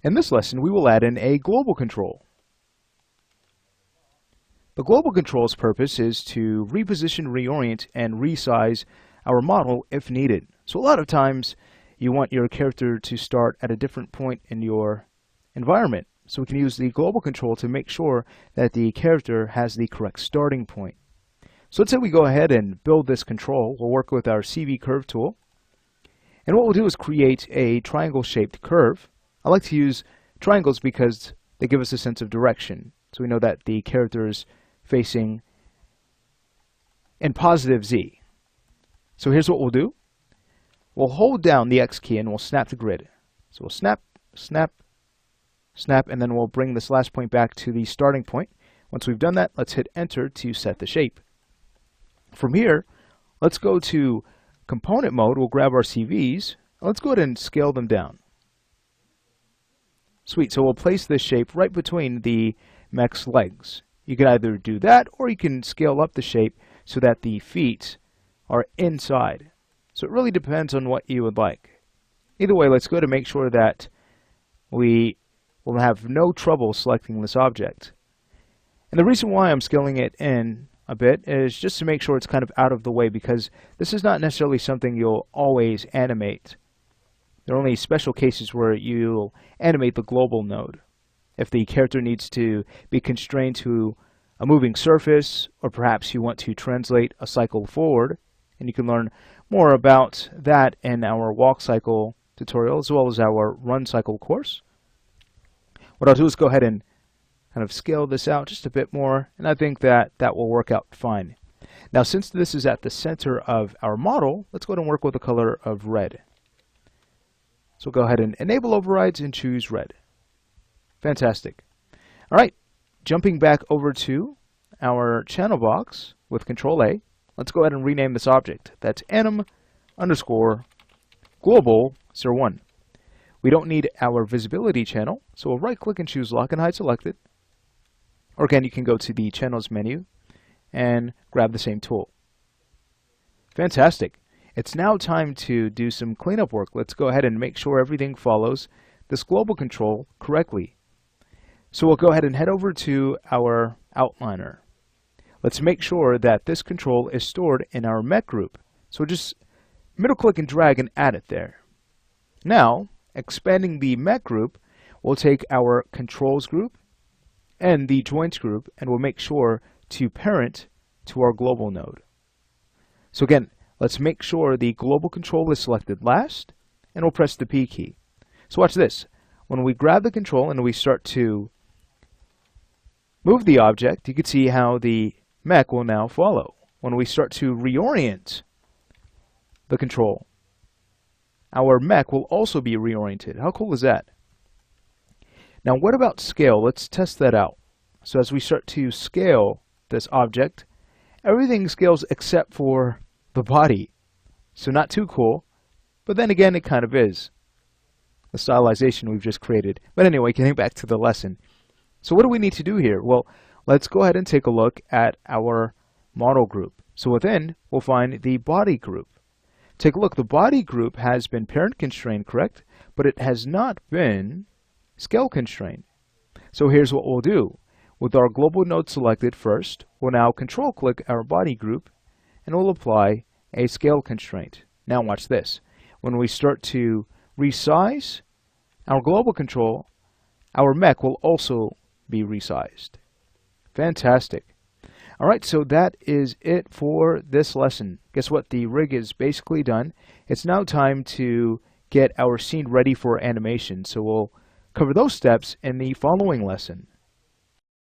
In this lesson, we will add in a global control. The global control's purpose is to reposition, reorient, and resize our model if needed. So a lot of times you want your character to start at a different point in your environment. So we can use the global control to make sure that the character has the correct starting point. So let's say we go ahead and build this control. We'll work with our CV curve tool. And what we'll do is create a triangle-shaped curve. I like to use triangles because they give us a sense of direction. So we know that the character is facing in positive Z. So here's what we'll do. We'll hold down the X key and we'll snap the grid. So we'll snap, snap, snap, and then we'll bring this last point back to the starting point. Once we've done that, let's hit enter to set the shape. From here, let's go to component mode. We'll grab our CVs. Let's go ahead and scale them down. Sweet, so we'll place this shape right between the mech's legs. You can either do that or you can scale up the shape so that the feet are inside. So it really depends on what you would like. Either way, let's go to make sure that we will have no trouble selecting this object. And the reason why I'm scaling it in a bit is just to make sure it's kind of out of the way, because this is not necessarily something you'll always animate. There are only special cases where you'll animate the global node. If the character needs to be constrained to a moving surface, or perhaps you want to translate a cycle forward, and you can learn more about that in our walk cycle tutorial as well as our run cycle course. What I'll do is go ahead and kind of scale this out just a bit more, and I think that that will work out fine. Now, since this is at the center of our model, let's go ahead and work with the color of red. So we'll go ahead and enable overrides and choose red. Fantastic. All right, jumping back over to our channel box with Control A, let's go ahead and rename this object. That's anim underscore global 01. We don't need our visibility channel, so we'll right click and choose lock and hide selected. Or again, you can go to the channels menu and grab the same tool. Fantastic. It's now time to do some cleanup work. Let's go ahead and make sure everything follows this global control correctly. So we'll go ahead and head over to our outliner. Let's make sure that this control is stored in our mech group. So just middle click and drag and add it there. Now, expanding the mech group, we'll take our controls group and the joints group, and we'll make sure to parent to our global node. So again, let's make sure the global control is selected last, and we'll press the P key. So watch this. When we grab the control and we start to move the object, you can see how the mech will now follow. When we start to reorient the control, our mech will also be reoriented. How cool is that? Now, what about scale? Let's test that out. So as we start to scale this object, everything scales except for the body. So not too cool, but then again, it kind of is. The stylization we've just created. But anyway, getting back to the lesson. So what do we need to do here? Well, let's go ahead and take a look at our model group. So within, we'll find the body group. Take a look. The body group has been parent constrained, correct? But it has not been scale constrained. So here's what we'll do. With our global node selected first, we'll now control click our body group and we'll apply a scale constraint. Now watch this. When we start to resize our global control, our mech will also be resized. Fantastic. All right, so that is it for this lesson. Guess what? The rig is basically done. It's now time to get our scene ready for animation. So we'll cover those steps in the following lesson.